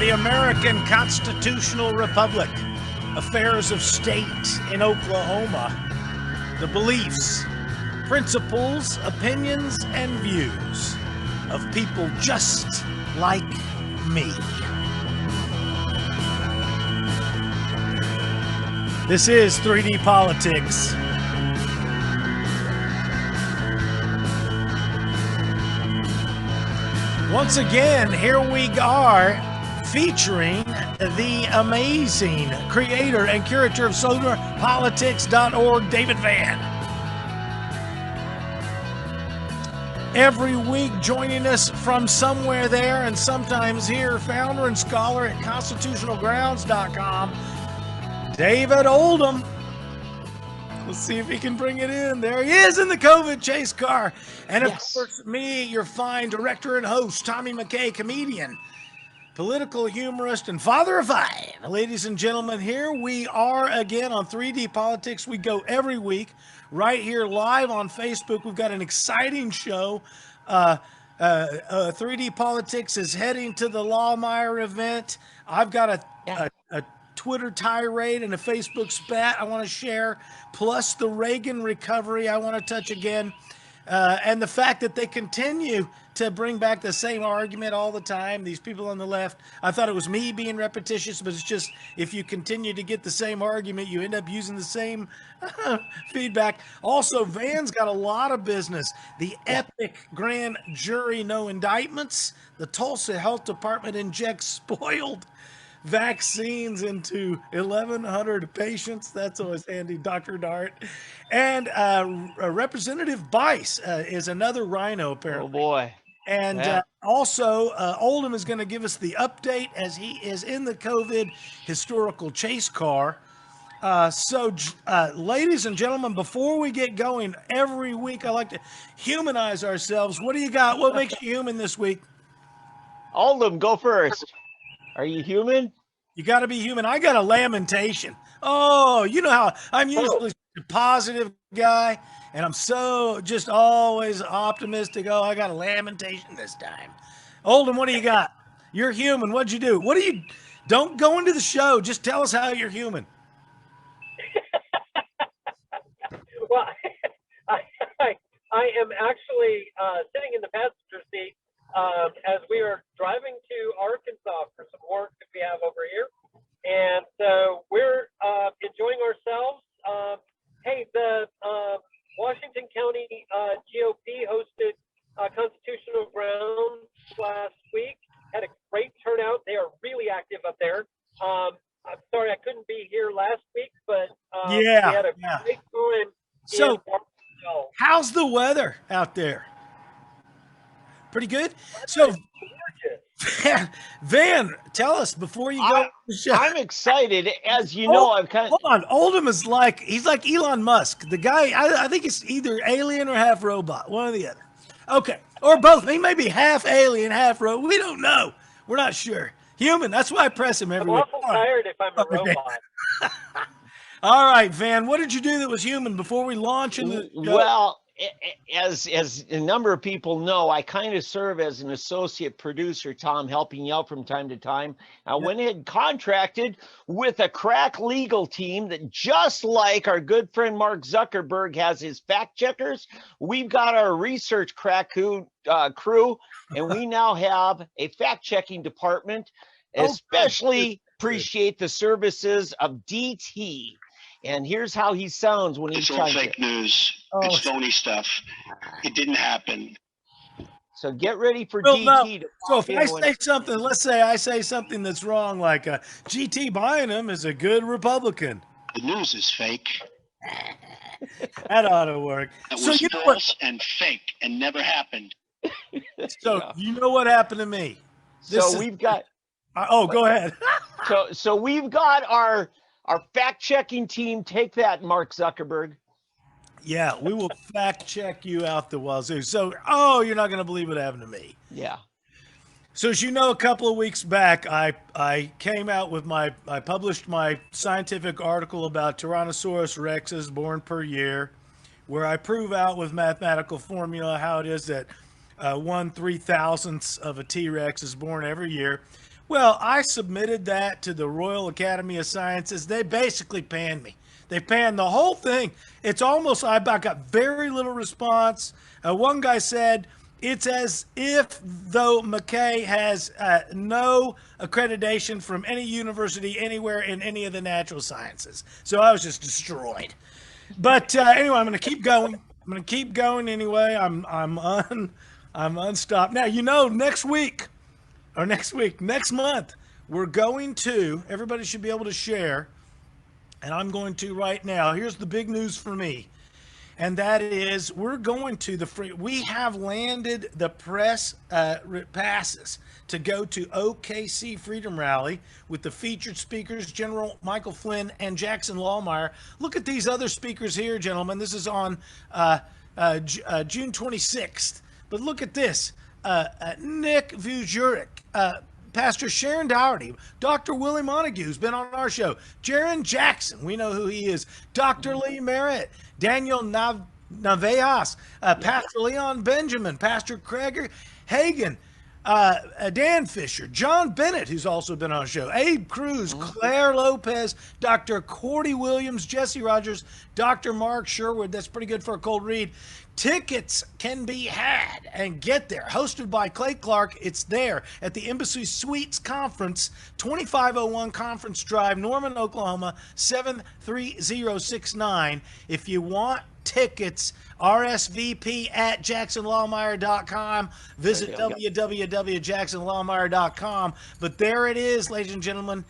the American Constitutional Republic, affairs of state in Oklahoma, the beliefs, principles, opinions, and views of people just like me. This is 3D Politics. Once again, here we are featuring the amazing creator and curator of solarpolitics.org, David Van. Every week joining us from somewhere there and sometimes here, founder and scholar at constitutionalgrounds.com, David Oldham. Let's see if he can bring it in. There he is in the COVID chase car. And of course, me, your fine director and host, Tommy Mckay, comedian, political humorist, and father of five. Ladies and gentlemen, here we are again on 3D Politics. We go every week right here live on Facebook. We've got an exciting show. 3D Politics is heading to the Lawmeyer event. I've got a Twitter tirade and a Facebook spat I want to share, plus the Reagan recovery I want to touch again, and the fact that they continue to bring back the same argument all the time. These people on the left, I thought it was me being repetitious, but it's just if you continue to get the same argument, you end up using the same feedback. Also, Van's got a lot of business. The epic grand jury no indictments. The Tulsa Health Department injects spoiled vaccines into 1,100 patients. That's always handy, Dr. Dart. And Representative Bice is another rhino, apparently. Oh, boy. And also, Oldham is going to give us the update as he is in the COVID historical chase car. Ladies and gentlemen, before we get going, every week I like to humanize ourselves. What do you got? What makes you human this week? Oldham, go first. Are you human? You got to be human. I got a lamentation. Oh, you know how I'm usually a positive guy, and I'm so just always optimistic. Oh, I got a lamentation this time. Oldham, what do you got? You're human. What'd you do? Don't go into the show. Just tell us how you're human. Well, I am actually sitting in the passenger seat as we are driving to Arkansas for some work that we have over here. And so we're enjoying ourselves. Hey, the Washington County GOP hosted Constitutional Grounds last week. Had a great turnout. They are really active up there. I'm sorry I couldn't be here last week, but we had a great time. So, how's the weather out there? Pretty good. So, Van, tell us before you go. I'm excited. As you know, I've kind of. Hold on. Oldham is he's like Elon Musk. The guy, I think it's either alien or half robot, one or the other. Okay. Or both. He may be half alien, half robot. We don't know. We're not sure. Human. That's why I press him every week. I'm awful tired if I'm a robot. All right, Van, what did you do that was human before we launch in the show? Well, as a number of people know, I kind of serve as an associate producer, Tom, helping you out from time to time. I went ahead and contracted with a crack legal team that, just like our good friend Mark Zuckerberg has his fact checkers, we've got our research crack crew, and we now have a fact checking department. Especially appreciate the services of DT. And here's how he sounds when he's all fake news. It's phony stuff. It didn't happen. So get ready for GT. So if I say something, let's say I say something that's wrong, like GT buying him is a good Republican. The news is fake. That ought to work. It was false and fake and never happened. So you know what happened to me. We've got. Go ahead. so we've got our fact-checking team. Take that, Mark Zuckerberg. Yeah, we will fact-check you out the wazoo. So, you're not going to believe what happened to me. Yeah. So as you know, a couple of weeks back, I came out with I published my scientific article about Tyrannosaurus rexes born per year, where I prove out with mathematical formula how it is that 1/3000th of a T-Rex is born every year, Well, I submitted that to the Royal Academy of Sciences. They basically panned me. They panned the whole thing. It's almost, I got very little response. One guy said, it's as if though Mckay has no accreditation from any university anywhere in any of the natural sciences. So I was just destroyed. But anyway, I'm going to keep going. I'm going to keep going anyway. I'm unstopped. Now, next month, we're going to, everybody should be able to share, and I'm going to right now. Here's the big news for me. And that is, we're going to we have landed the press passes to go to OKC Freedom Rally with the featured speakers, General Michael Flynn and Jackson Lohmeyer. Look at these other speakers here, gentlemen. This is on June 26th. But look at this. Nick Vujicic, Pastor Sharon Dougherty, Dr. Willie Montague, who's been on our show, Jaron Jackson, we know who he is, Dr. Lee Merritt, Daniel Navejas, Pastor Leon Benjamin, Pastor Craig Hagan, Dan Fisher, John Bennett, who's also been on the show, Abe Cruz, Claire Lopez, Dr. Cordy Williams, Jesse Rogers, Dr. Mark Sherwood. That's pretty good for a cold read. Tickets can be had and get there. Hosted by Clay Clark. It's there at the Embassy Suites Conference, 2501 Conference Drive, Norman, Oklahoma, 73069. If you want tickets, RSVP at jacksonlawmeyer.com. Visit www.jacksonlawmeyer.com. But there it is, ladies and gentlemen,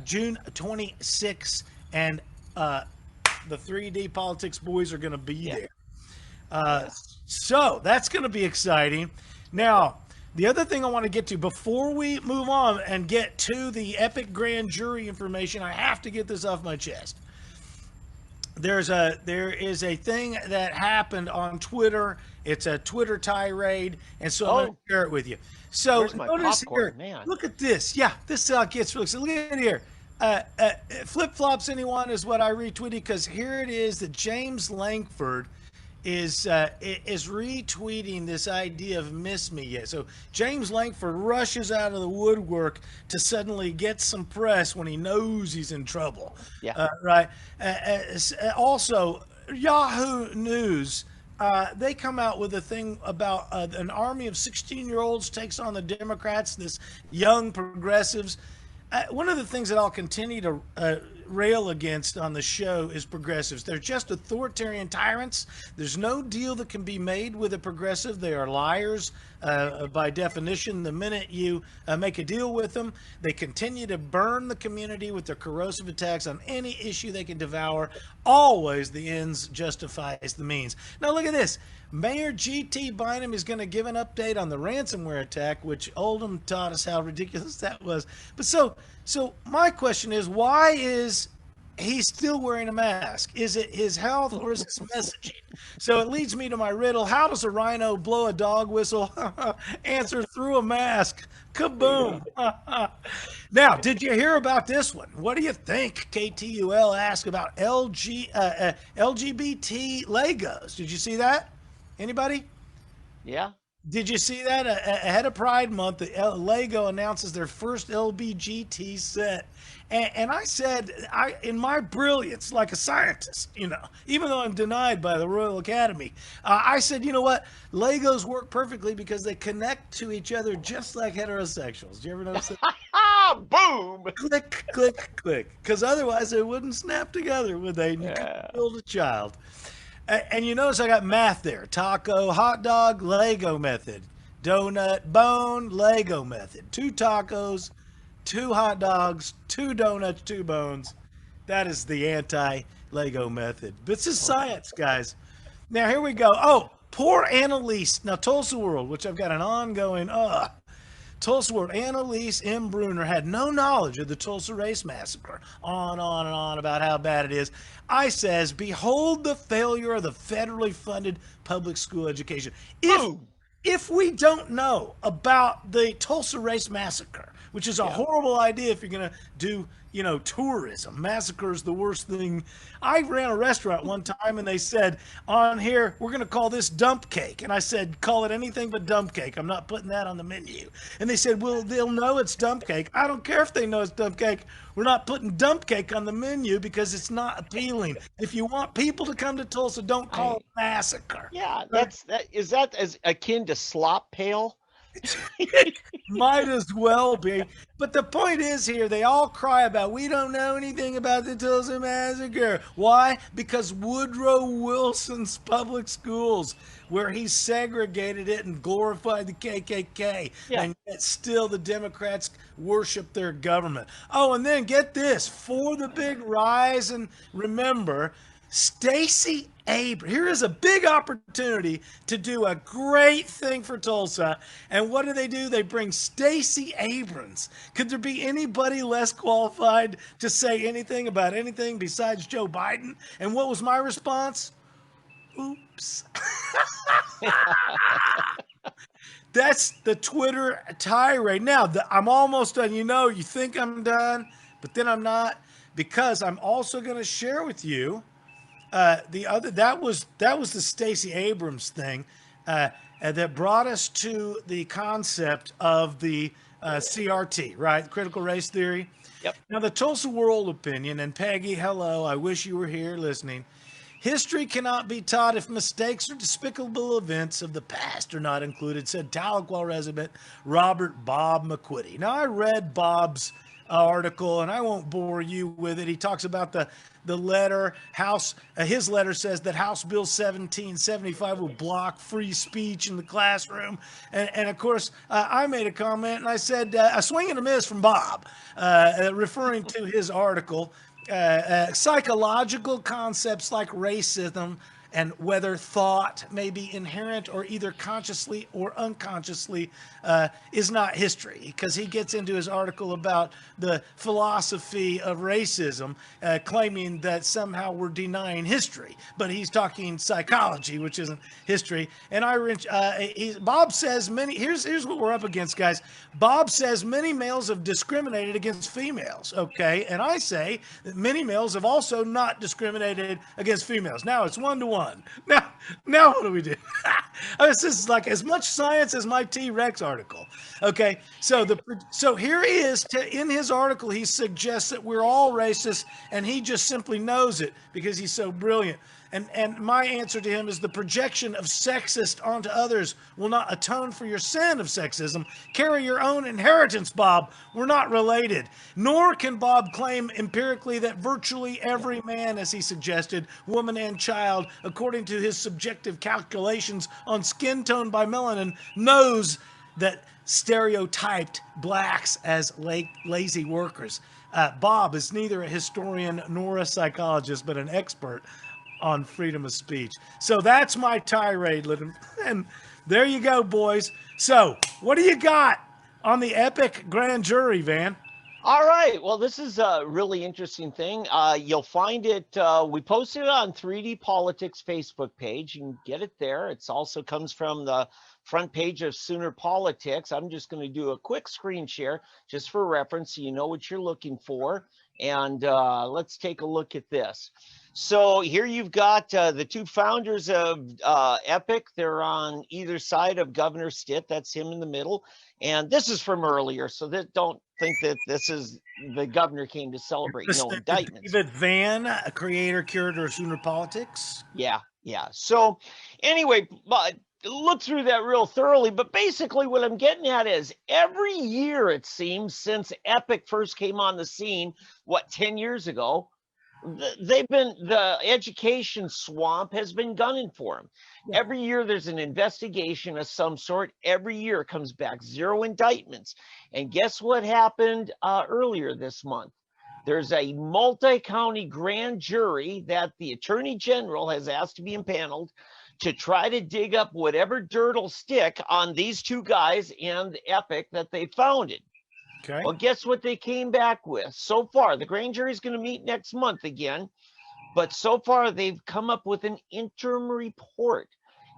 June 26th, and the 3D Politics boys are going to be there. So that's going to be exciting. Now, the other thing I want to get to before we move on and get to the epic grand jury information, I have to get this off my chest. There is a thing that happened on Twitter. It's a Twitter tirade, and so I'm going to share it with you. So notice here, look at this. Yeah, this is how it gets. So look at it here. Flip-flops anyone is what I retweeted, because here it is that James Langford is retweeting this idea of miss me yet. So James Langford rushes out of the woodwork to suddenly get some press when he knows he's in trouble. Yeah. Right. Also, Yahoo News, they come out with a thing about an army of 16-year-olds takes on the Democrats, this young progressives. One of the things that I'll continue to rail against on the show is progressives. They're just authoritarian tyrants. There's no deal that can be made with a progressive. They are liars by definition. The minute you make a deal with them, they continue to burn the community with their corrosive attacks on any issue they can devour. Always the ends justifies the means. Now look at this. Mayor G.T. Bynum is going to give an update on the ransomware attack, which Oldham taught us how ridiculous that was. But so my question is, why is he still wearing a mask? Is it his health or is it his messaging? So it leads me to my riddle. How does a rhino blow a dog whistle? Answer: through a mask. Kaboom. Now, did you hear about this one? What do you think? KTUL asked about LGBT Legos. Did you see that? Anybody? Yeah. Did you see that? Ahead of Pride Month, Lego announces their first LBGT set. And I said, in my brilliance, like a scientist, even though I'm denied by the Royal Academy, I said, you know what? Legos work perfectly because they connect to each other just like heterosexuals. Do you ever notice that? Boom! Click, click, click. Because otherwise they wouldn't snap together, would they? You could build a child. And you notice I got math there. Taco, hot dog, Lego method. Donut, bone, Lego method. 2 tacos, 2 hot dogs, 2 donuts, 2 bones. That is the anti-Lego method. This is science, guys. Now, here we go. Oh, poor Annalise. Now, Tulsa World, which I've got an ongoing, Tulsa World, Annalise M. Bruner had no knowledge of the Tulsa Race Massacre. On and on about how bad it is. I says, behold the failure of the federally funded public school education. If we don't know about the Tulsa Race Massacre, which is a horrible idea if you're going to do, you know, tourism. Massacre is the worst thing. I ran a restaurant one time and they said, on here, we're going to call this dump cake. And I said, call it anything but dump cake. I'm not putting that on the menu. And they said, well, they'll know it's dump cake. I don't care if they know it's dump cake. We're not putting dump cake on the menu because it's not appealing. If you want people to come to Tulsa, don't call it massacre. Yeah, is that as akin to slop pail? Might as well be. But the point is here, they all cry about, we don't know anything about the Tulsa Massacre. Why? Because Woodrow Wilson's public schools, where he segregated it and glorified the KKK, and yet still the Democrats worship their government. Oh, and then get this, for the big rise, and remember, Stacey Abrams. Here is a big opportunity to do a great thing for Tulsa. And what do? They bring Stacey Abrams. Could there be anybody less qualified to say anything about anything besides Joe Biden? And what was my response? Oops. That's the Twitter tirade. Now, I'm almost done. You know, you think I'm done, but then I'm not, because I'm also going to share with you that was the Stacey Abrams thing that brought us to the concept of the CRT, right? Critical race theory. Yep. Now, the Tulsa World opinion, and Peggy, hello, I wish you were here listening. History cannot be taught if mistakes or despicable events of the past are not included, said Tahlequah resident Robert Bob McQuitty. Now, I read Bob's article, and I won't bore you with it. He talks about the letter, his letter says that House Bill 1775 will block free speech in the classroom. And of course, I made a comment, and I said, a swing and a miss from Bob, referring to his article. Psychological concepts like racism and whether thought may be inherent or either consciously or unconsciously is not history, because he gets into his article about the philosophy of racism, claiming that somehow we're denying history, but he's talking psychology, which isn't history. And Bob says here's what we're up against, guys. Bob says many males have discriminated against females, okay? And I say that many males have also not discriminated against females. Now it's 1-to-1. Now what do we do? This is like as much science as my T-Rex article. Okay, so here he is. In his article, he suggests that we're all racist, and he just simply knows it because he's so brilliant. And my answer to him is the projection of sexist onto others will not atone for your sin of sexism. Carry your own inheritance, Bob. We're not related. Nor can Bob claim empirically that virtually every man, as he suggested, woman and child, according to his subjective calculations on skin tone by melanin, knows that stereotyped blacks as lazy workers. Bob is neither a historian nor a psychologist, but an expert on freedom of speech. So that's my tirade, and there you go, boys. So what do you got on the epic grand jury, Van? All right. Well, this is a really interesting thing. You'll find it. We posted it on 3D Politics Facebook page. You can get it there. It also comes from the front page of Sooner Politics. I'm just going to do a quick screen share just for reference so you know what you're looking for. And let's take a look at this. So here you've got the two founders of Epic. They're on either side of Governor Stitt. That's him in the middle. And this is from earlier, so that don't think that this is the governor came to celebrate. No indictments. David Van, a creator, curator of Sooner Politics. Yeah. So anyway, but look through that real thoroughly. But basically what I'm getting at is every year, it seems, since Epic first came on the scene, 10 years ago, the education swamp has been gunning for them. Yeah. Every year there's an investigation of some sort. Every year it comes back 0 indictments. And guess what happened earlier this month? There's a multi-county grand jury that the Attorney General has asked to be impaneled to try to dig up whatever dirt will stick on these two guys and Epic that they founded. Okay. Well, guess what they came back with? So far, the grand jury is going to meet next month again, but so far they've come up with an interim report.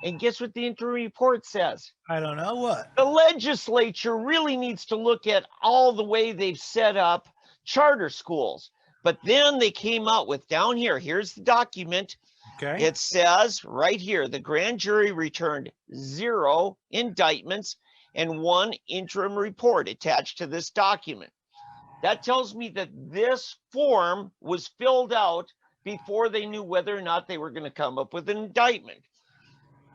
And guess what the interim report says? I don't know what. The legislature really needs to look at all the way they've set up charter schools. But then they came out with down here, here's the document. Okay. It says right here, the grand jury returned 0 indictments and 1 interim report attached to this document. That tells me that this form was filled out before they knew whether or not they were going to come up with an indictment.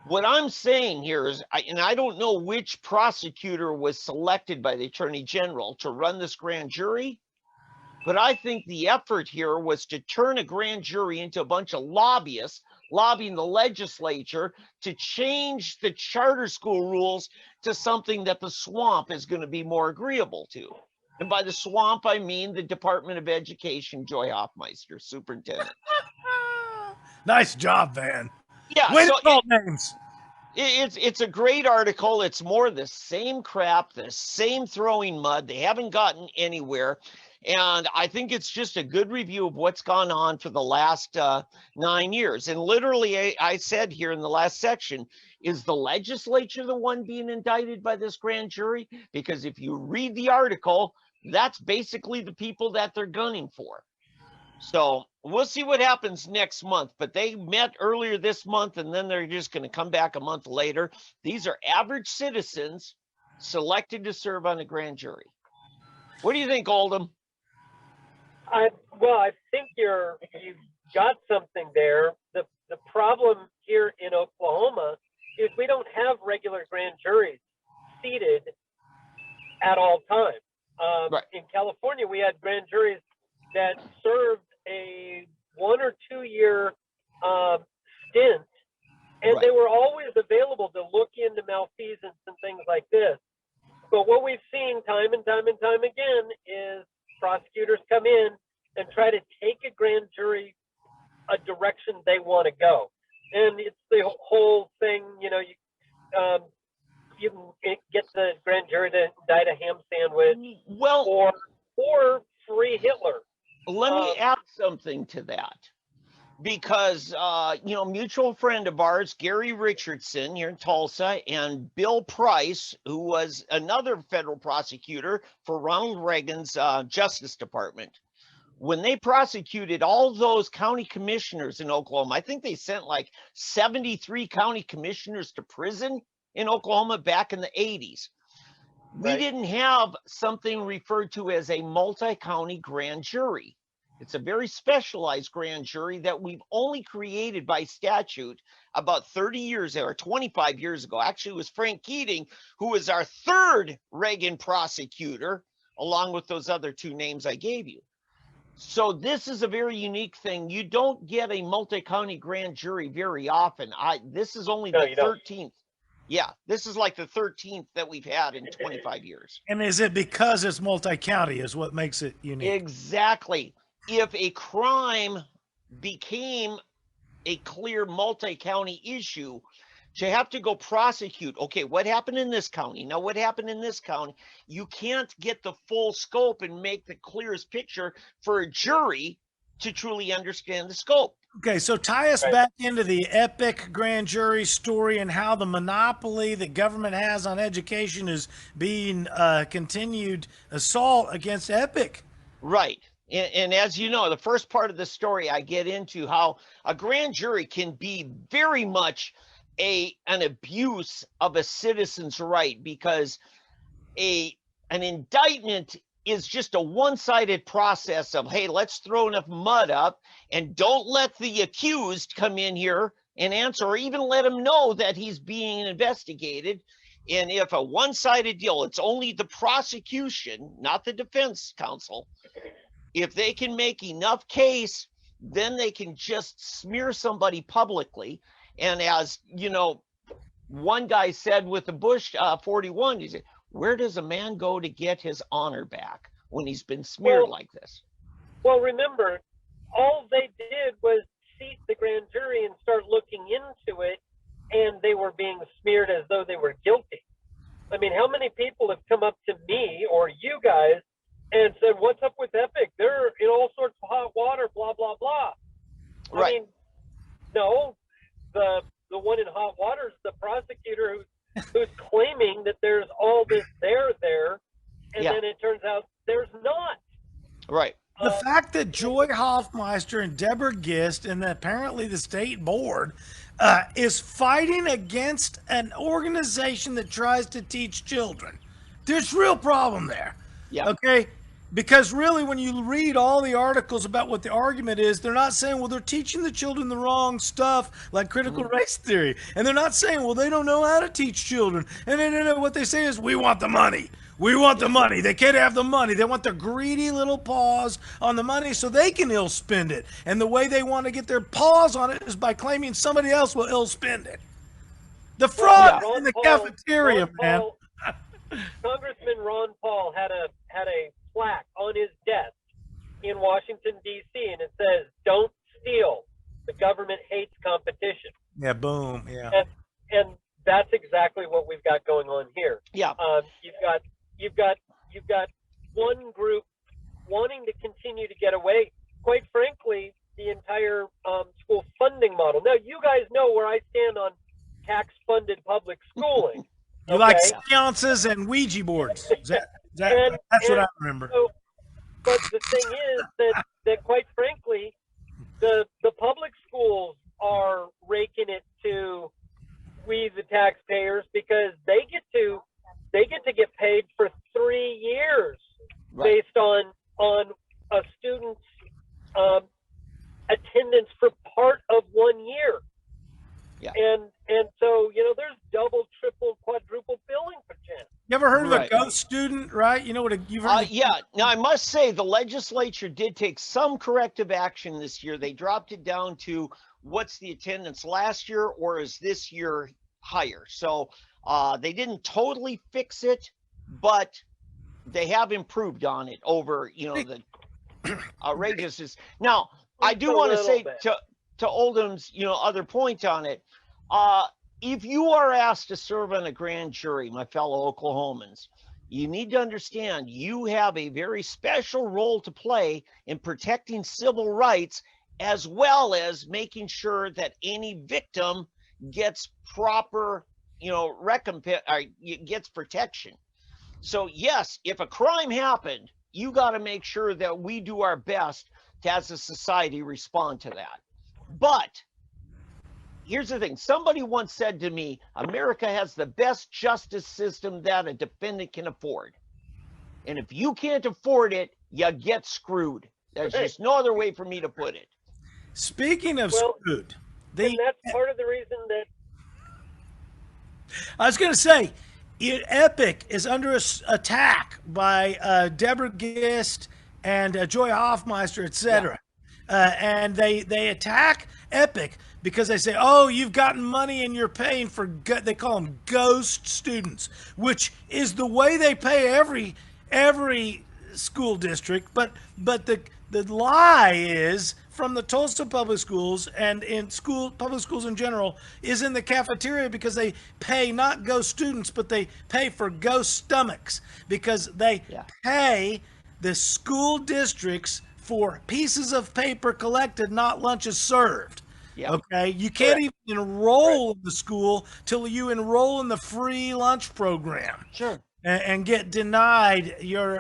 What I'm saying here is, and I don't know which prosecutor was selected by the Attorney General to run this grand jury, but I think the effort here was to turn a grand jury into a bunch of lobbyists lobbying the legislature to change the charter school rules to something that the swamp is going to be more agreeable to. And by the swamp, I mean the Department of Education, Joy Hoffmeister, superintendent. Nice job, Van. Yeah, Way so to call names. it's a great article. It's more the same crap, the same throwing mud. They haven't gotten anywhere. And I think it's just a good review of what's gone on for the last 9 years. And literally, I said here in the last section, is the legislature the one being indicted by this grand jury? Because if you read the article, that's basically the people that they're gunning for. So we'll see what happens next month. But they met earlier this month, and then they're just going to come back a month later. These are average citizens selected to serve on a grand jury. What do you think, Oldham? Well, I think you've got something there. The problem here in Oklahoma is we don't have regular grand juries seated at all times. Right. In California, we had grand juries that served a 1 or 2 year stint, and they were always available to look into malfeasance and things like this. But what we've seen time and time and time again is prosecutors come in and try to take a grand jury a direction they want to go. And it's the whole thing, you can get the grand jury to indict a ham sandwich, Well, or free Hitler. let me add something to that. Because, mutual friend of ours, Gary Richardson here in Tulsa, and Bill Price, who was another federal prosecutor for Ronald Reagan's Justice Department, when they prosecuted all those county commissioners in Oklahoma, I think they sent like 73 county commissioners to prison in Oklahoma back in the 80s. We didn't have something referred to as a multi-county grand jury. It's a very specialized grand jury that we've only created by statute about 30 years or 25 years ago. Actually, it was Frank Keating, who was our third Reagan prosecutor, along with those other 2 names I gave you. So this is a very unique thing. You don't get a multi-county grand jury very often. This is only the 13th. Yeah, this is like the 13th that we've had in 25 years. And is it because it's multi-county is what makes it unique? Exactly. If a crime became a clear multi-county issue, to have to go prosecute, okay, what happened in this county? Now, what happened in this county? You can't get the full scope and make the clearest picture for a jury to truly understand the scope. Okay, so tie us back into the epic grand jury story and how the monopoly that government has on education is being continued assault against Epic. Right. And as you know, the first part of the story, I get into how a grand jury can be very much an abuse of a citizen's right, because an indictment is just a one-sided process of, hey, let's throw enough mud up and don't let the accused come in here and answer, or even let him know that he's being investigated. And if a one-sided deal, it's only the prosecution, not the defense counsel. If they can make enough case, then they can just smear somebody publicly. And as you know, one guy said with the Bush 41, he said, where does a man go to get his honor back when he's been smeared like this? Well, remember, all they did was seat the grand jury and start looking into it, and they were being smeared as though they were guilty. I mean, how many people have come up to me or you guys and said, what's up with Epic? They're in all sorts of hot water, blah, blah, blah. Right. I mean, no, the one in hot water is there, and then it turns out there's not. Right. The fact that Joy Hoffmeister and Deborah Gist and apparently the state board is fighting against an organization that tries to teach children. There's real problem there. Yeah. Okay? Because really, when you read all the articles about what the argument is, they're not saying, well, they're teaching the children the wrong stuff, like critical race theory. And they're not saying, well, they don't know how to teach children. And then what they say is, we want the money. We want the money. They can't have the money. They want their greedy little paws on the money so they can ill spend it. And the way they want to get their paws on it is by claiming somebody else will ill spend it. The fraud in the cafeteria, man. Congressman Ron Paul had a plaque on his desk in Washington, D.C., and it says, "Don't steal. The government hates competition." Yeah, boom. Yeah. And that's exactly what we've got going on here. Yeah. You've got one group wanting to continue to get away. Quite frankly, the entire school funding model. Now, you guys know where I stand on tax-funded public schooling. You like seances and Ouija boards. That's what I remember. So, but the thing is that quite frankly, the public schools are raking it to we the taxpayers because they get to get paid for 3 years based on a student's attendance for part of 1 year. Yeah. And so, there's double, triple, quadruple billing potential. You ever heard of a ghost student, right? You know what you've heard yeah. Now, I must say the legislature did take some corrective action this year. They dropped it down to what's the attendance last year or is this year higher? So they didn't totally fix it, but they have improved on it over, the outrageousness. Now, I do want to say to Oldham's, other point on it, if you are asked to serve on a grand jury, my fellow Oklahomans, you need to understand you have a very special role to play in protecting civil rights as well as making sure that any victim gets proper, recompense, gets protection. So yes, if a crime happened, you got to make sure that we do our best to, as a society, respond to that. But here's the thing. Somebody once said to me, America has the best justice system that a defendant can afford. And if you can't afford it, you get screwed. There's just no other way for me to put it. Speaking of screwed, and that's part of the reason that I was going to say, Epic is under attack by Deborah Gist and Joy Hoffmeister, etc. And they attack Epic because they say, oh, you've gotten money and you're paying for, they call them ghost students, which is the way they pay every school district. But the lie is from the Tulsa public schools and in public schools in general is in the cafeteria because they pay not ghost students, but they pay for ghost stomachs because they pay the school districts for pieces of paper collected, not lunches served. Okay, you can't even enroll in the school till you enroll in the free lunch program. Sure. And get denied your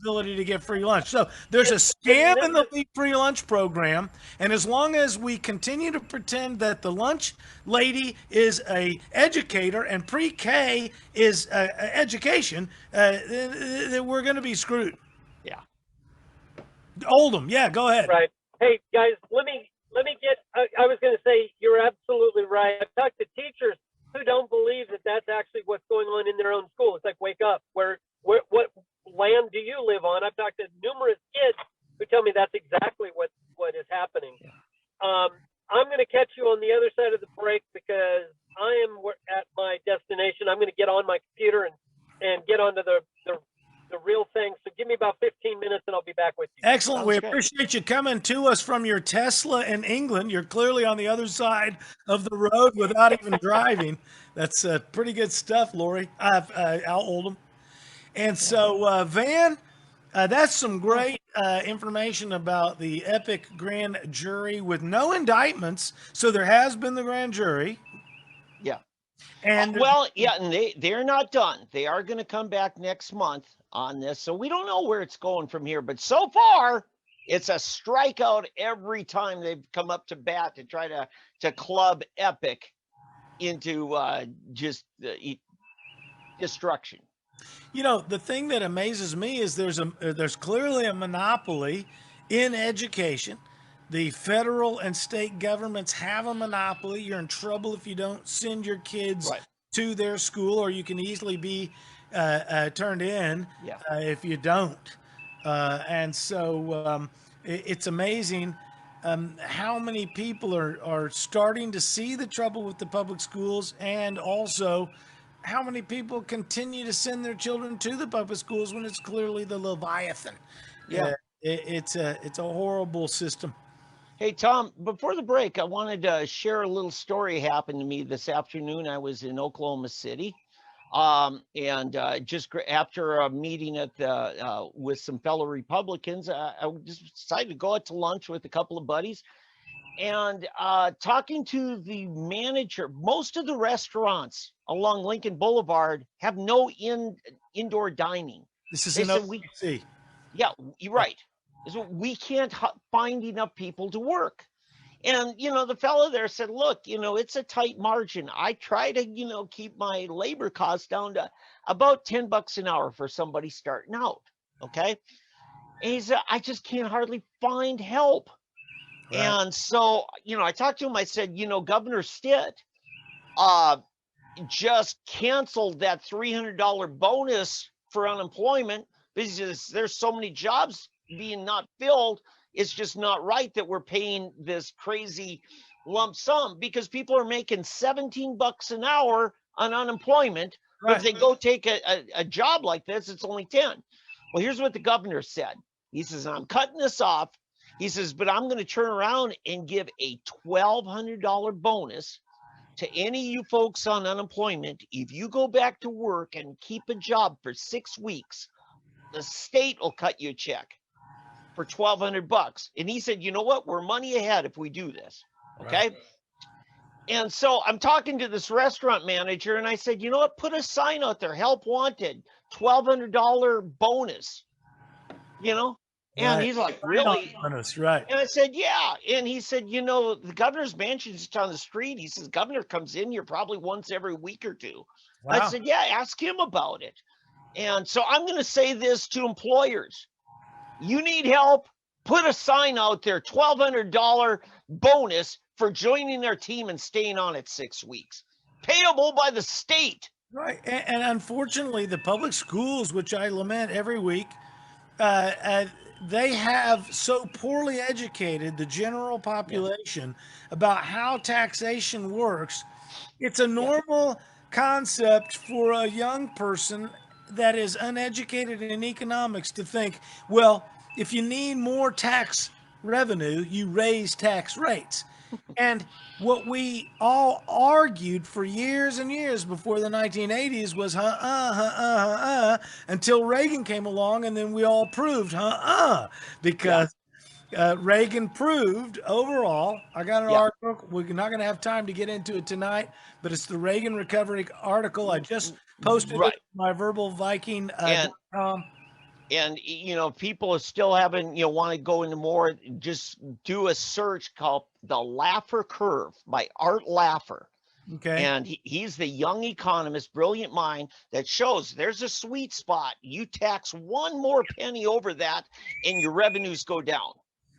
ability to get free lunch. So there's a scam in the free lunch program, and as long as we continue to pretend that the lunch lady is a educator and pre-K is education, we're going to be screwed. Yeah. Oldham, go ahead. Right. Hey guys, let me get. I was going to say you're absolutely right. I've talked to teachers who don't believe that that's actually what's going on in their own school. It's like, wake up. What land do you live on? I've talked to numerous kids who tell me that's exactly what is happening. I'm going to catch you on the other side of the break because I am at my destination. I'm going to get on my computer and get onto the real thing. So give me about 15 minutes and I'll be back with you. Excellent. We appreciate you coming to us from your Tesla in England. You're clearly on the other side of the road without even driving. That's pretty good stuff, Lori. Al Oldham. And so, Van, that's some great information about the Epic grand jury with no indictments. So there has been the grand jury. Yeah. And well, yeah, and they're not done. They are going to come back next month on this, so we don't know where it's going from here. But so far, it's a strikeout every time they've come up to bat to try to club Epic into just destruction. You know, the thing that amazes me is there's clearly a monopoly in education. The federal and state governments have a monopoly. You're in trouble if you don't send your kids Right. to their school, or you can easily be turned in Yeah. if you don't. And so it's amazing how many people are starting to see the trouble with the public schools, and also how many people continue to send their children to the public schools when it's clearly the Leviathan. Yeah. It's a horrible system. Hey, Tom, before the break, I wanted to share a little story happened to me this afternoon. I was in Oklahoma City, and just after a meeting at the with some fellow Republicans, I just decided to go out to lunch with a couple of buddies, and talking to the manager. Most of the restaurants along Lincoln Boulevard have no indoor dining. This is They an said OPC. Yeah, you're right. So we can't find enough people to work. And, the fellow there said, look, it's a tight margin. I try to, keep my labor costs down to about $10 an hour for somebody starting out. Okay. And he said, I just can't hardly find help. Right. And so, I talked to him. I said, Governor Stitt just canceled that $300 bonus for unemployment because there's so many jobs being not filled. It's just not right that we're paying this crazy lump sum because people are making $17 an hour on unemployment. Right. But if they go take a job like this, it's only 10. Well, here's what the governor said. He says, I'm cutting this off. He says, but I'm going to turn around and give a $1,200 bonus to any of you folks on unemployment. If you go back to work and keep a job for 6 weeks, the state will cut you a check for $1,200. And he said, you know what? We're money ahead if we do this. Okay. Right. And so I'm talking to this restaurant manager and I said, you know what? Put a sign out there, help wanted, $1,200 bonus, And Right. he's like, really? Bonus, right. And I said, yeah. And he said, the governor's mansion is on the street. He says, governor comes in here probably once every week or two. Wow. I said, yeah, ask him about it. And so I'm going to say this to employers. You need help, put a sign out there, $1,200 bonus for joining their team and staying on it 6 weeks. Payable by the state. Right. And unfortunately, the public schools, which I lament every week, they have so poorly educated the general population about how taxation works. It's a normal concept for a young person that is uneducated in economics to think, well, if you need more tax revenue, you raise tax rates. And what we all argued for years and years before the 1980s was until Reagan came along, and then we all proved because Reagan proved overall. I got an article. We're not going to have time to get into it tonight, but it's the Reagan Recovery article. I just posted it on my verbalviking.com. And, people still haven't, want to go into more, just do a search called The Laffer Curve by Art Laffer. Okay. And he's the young economist, brilliant mind that shows there's a sweet spot. You tax one more penny over that and your revenues go down.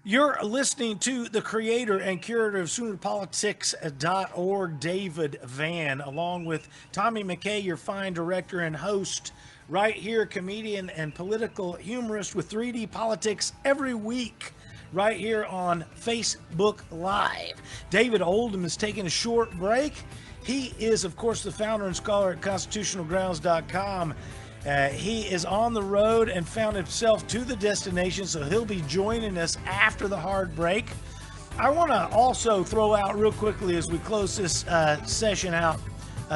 You're listening to the creator and curator of SoonerPolitics.org, David Vann, along with Tommy Mckay, your fine director and host, right here, comedian and political humorist with 3D Politics every week, right here on Facebook Live. David Oldham is taking a short break. He is, of course, the founder and scholar at constitutionalgrounds.com. He is on the road and found himself to the destination, so he'll be joining us after the hard break. I want to also throw out real quickly as we close this session out,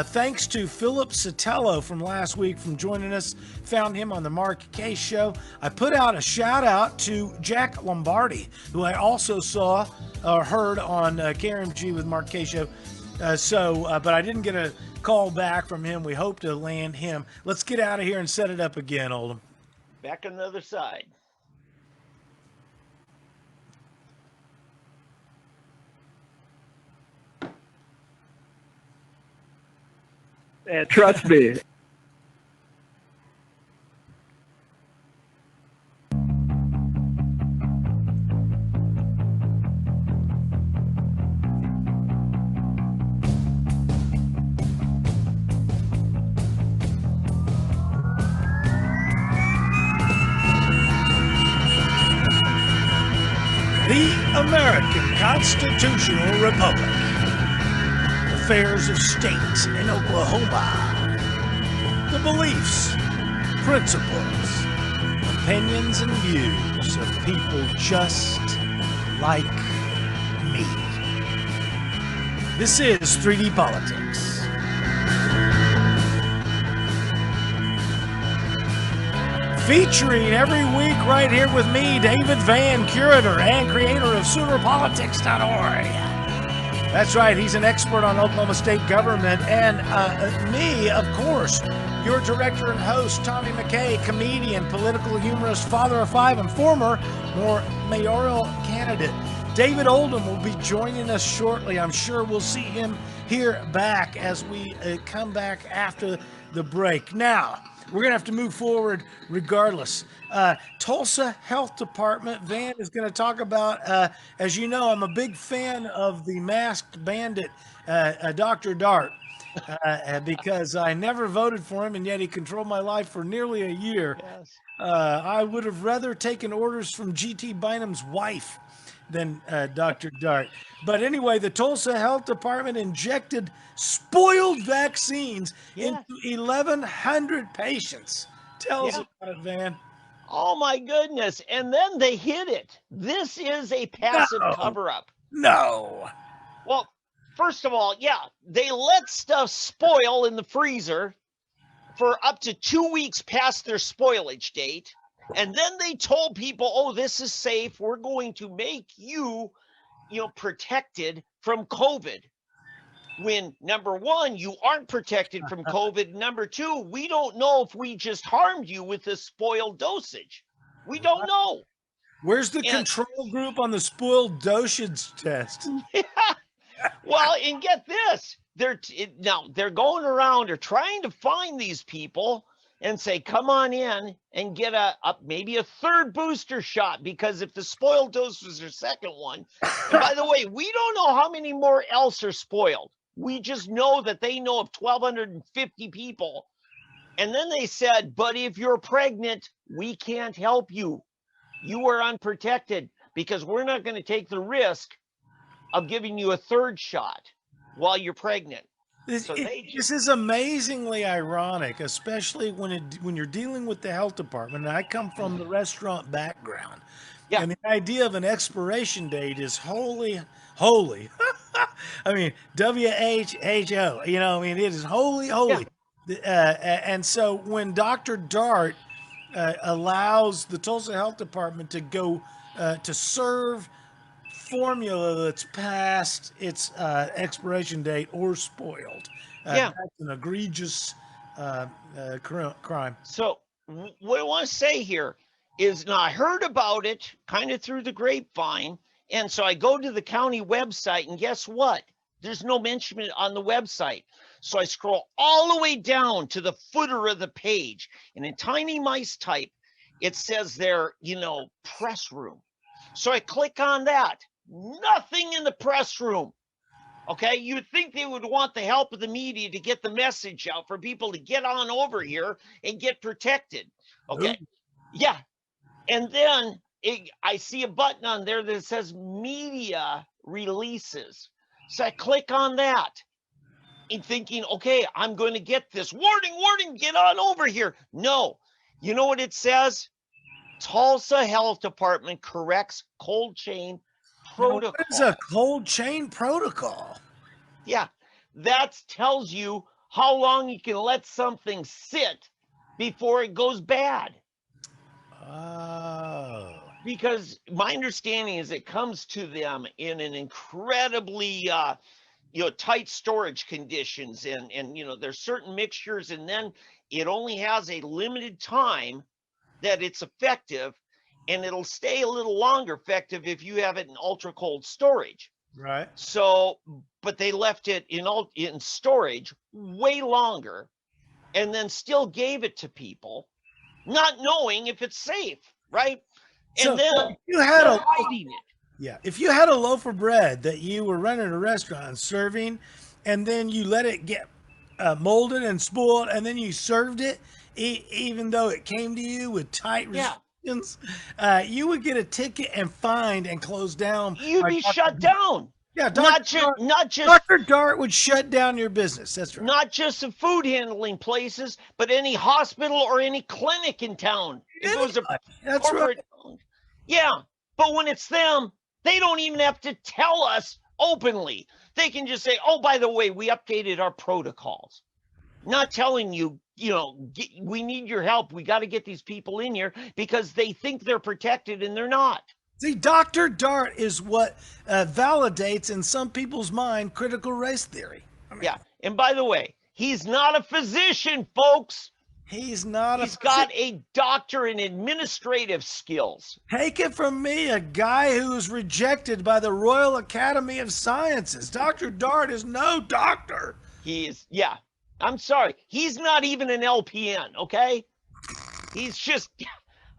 thanks to Philip Sotelo from last week from joining us. Found him on the Mckay show. I put out a shout out to Jack Lombardi, who I also saw or heard on KRMG with Mckay show. But I didn't get a call back from him. We hope to land him. Let's get out of here and set it up again, Oldham. Back on the other side. Trust me. The American Constitutional Republic. Affairs of state in Oklahoma. The beliefs, principles, opinions, and views of people just like me. This is 3D Politics. Featuring every week right here with me, David Van, curator and creator of SoonerPolitics.org. That's right, he's an expert on Oklahoma state government. And me, of course, your director and host, Tommy Mckay, comedian, political humorist, father of 5, and former mayoral candidate. David Oldham will be joining us shortly. I'm sure we'll see him here back as we come back after the break. Now, we're going to have to move forward regardless. Tulsa Health Department, Van is going to talk about, as you know, I'm a big fan of the masked bandit, Dr. Dart, because I never voted for him, and yet he controlled my life for nearly a year. Yes. I would have rather taken orders from G.T. Bynum's wife than Dr. Dart. But anyway, the Tulsa Health Department injected spoiled vaccines into 1,100 patients. Tell us about it, Van. Oh, my goodness. And then they hid it. This is a passive cover-up. No. Well, first of all, they let stuff spoil in the freezer for up to 2 weeks past their spoilage date. And then they told people, oh, this is safe. We're going to make you, protected from COVID. When, number one, you aren't protected from COVID. Number two, we don't know if we just harmed you with this spoiled dosage. We don't know. Where's the control group on the spoiled dosage test? Well, and get this. They're going around or trying to find these people and say, come on in and get maybe a third booster shot, because if the spoiled dose was their second one, and by the way, we don't know how many more else are spoiled. We just know that they know of 1,250 people. And then they said, but if you're pregnant, we can't help you. You are unprotected because we're not going to take the risk of giving you a third shot while you're pregnant. This is amazingly ironic, especially when you're dealing with the health department. And I come from the restaurant background. Yeah. And the idea of an expiration date is holy. I mean, WHO, it is holy. Yeah. And so when Dr. Dart allows the Tulsa Health Department to go to serve formula that's past its expiration date or spoiled, that's an egregious crime. So what I want to say here is, now I heard about it kind of through the grapevine, and so I go to the county website, and guess what? There's no mention on the website. So I scroll all the way down to the footer of the page, and in tiny mice type, it says there, press room. So I click on that. Nothing in the press room. Okay, you'd think they would want the help of the media to get the message out for people to get on over here and get protected. Okay, yeah. And then I see a button on there that says media releases. So I click on that and thinking, okay, I'm going to get this. Warning, get on over here. No. You know what it says? Tulsa Health Department corrects cold chain protocol. What is a cold chain protocol? Yeah, that tells you how long you can let something sit before it goes bad. Oh. Because my understanding is it comes to them in an incredibly tight storage conditions, and there's certain mixtures, and then it only has a limited time that it's effective, and it'll stay a little longer effective if you have it in ultra cold storage. Right. So, but they left it in storage way longer, and then still gave it to people, not knowing if it's safe, right? So And then you had they're hiding it. Yeah, if you had a loaf of bread that you were running a restaurant and serving, and then you let it get molded and spoiled, and then you served it, even though it came to you with tight restrictions, you would get a ticket and fined and closed down. You'd be shut down. Yeah, not just Dr. Dart would shut down your business. That's right. Not just the food handling places, but any hospital or any clinic in town. If it was a That's corporate, right. Yeah, but when it's them, they don't even have to tell us openly. They can just say, "Oh, by the way, we updated our protocols." Not telling you, we need your help. We got to get these people in here because they think they're protected and they're not. See, Dr. Dart is what validates in some people's mind critical race theory. Yeah, and by the way, he's not a physician, folks. He's not. He's got a doctor in administrative skills. Take it from me, a guy who was rejected by the Royal Academy of Sciences. Dr. Dart is no doctor. I'm sorry. He's not even an LPN, okay? He's just,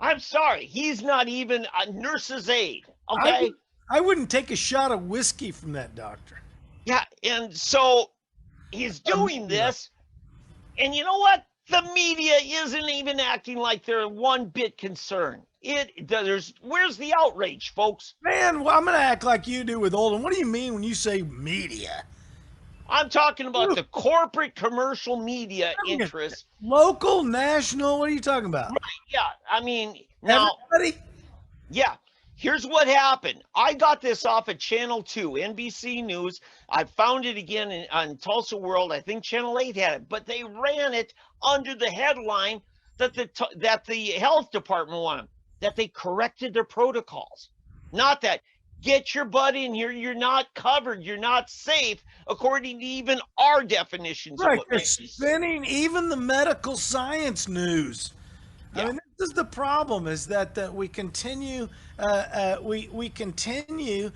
I'm sorry. He's not even a nurse's aide, okay? I wouldn't take a shot of whiskey from that doctor. Yeah, and so he's doing this, and you know what? The media isn't even acting like they're one bit concerned. Where's the outrage, folks? Man, well, I'm going to act like you do with Oldham. What do you mean when you say media? I'm talking about the corporate commercial media interests. Local, national, what are you talking about? Right, yeah. I mean, now, everybody? Yeah. Here's what happened. I got this off of Channel 2, NBC News. I found it again on Tulsa World. I think Channel 8 had it, but they ran it under the headline that the health department wanted, that they corrected their protocols. Not that, get your butt in here, you're not covered, you're not safe, according to even our definitions. Right, of what they're spinning even the medical science news. Yeah. I mean, this is the problem: is that we continue we continue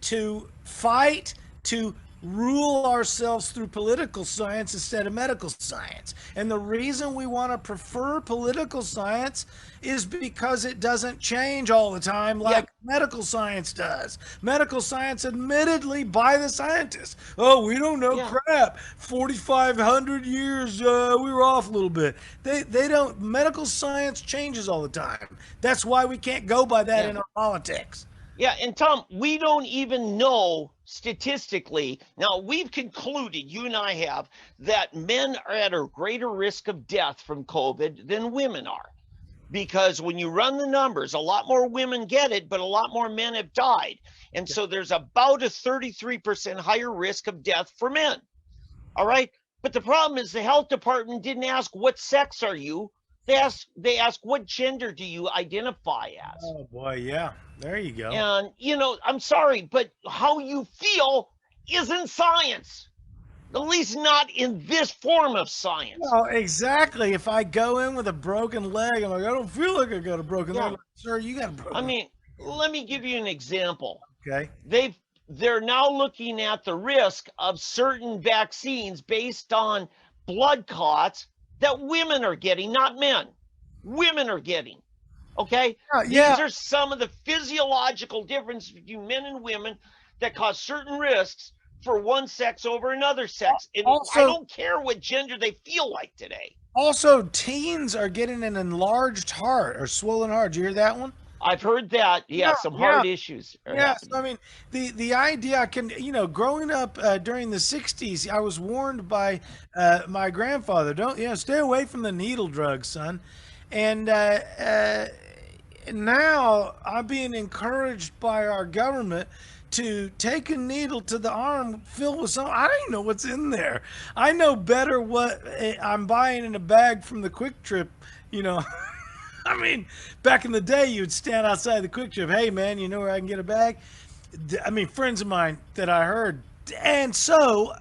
to fight to rule ourselves through political science instead of medical science. And the reason we want to prefer political science is because it doesn't change all the time like medical science does. Medical science, admittedly, by the scientists. Oh, we don't know crap. 4,500 years, we were off a little bit. They don't. Medical science changes all the time. That's why we can't go by that in our politics. Yeah, and Tom, we don't even know statistically. Now, we've concluded, you and I have, that men are at a greater risk of death from COVID than women are. Because when you run the numbers, a lot more women get it, but a lot more men have died. And so there's about a 33% higher risk of death for men. All right? But the problem is the health department didn't ask, what sex are you? They ask, what gender do you identify as? Oh, boy, yeah. There you go. And, I'm sorry, but how you feel isn't science. At least not in this form of science. Well, exactly. If I go in with a broken leg, I'm like, I don't feel like I got a broken leg. Like, sir, you got a broken leg. I mean, let me give you an example. Okay. They're now looking at the risk of certain vaccines based on blood clots that women are getting, not men. Women are getting. Okay? These are some of the physiological differences between men and women that cause certain risks for one sex over another sex. And also, I don't care what gender they feel like today. Also, teens are getting an enlarged heart or swollen heart. Did you hear that one? I've heard that. Yeah, some heart issues. So, I mean, the idea, growing up during the 60s, I was warned by my grandfather, stay away from the needle drugs, son. And now I'm being encouraged by our government to take a needle to the arm filled with something. I don't even know what's in there. I know better what I'm buying in a bag from the Quick Trip, I mean, back in the day, you'd stand outside the Quick Trip. Hey, man, you know where I can get a bag? I mean, friends of mine that I heard And so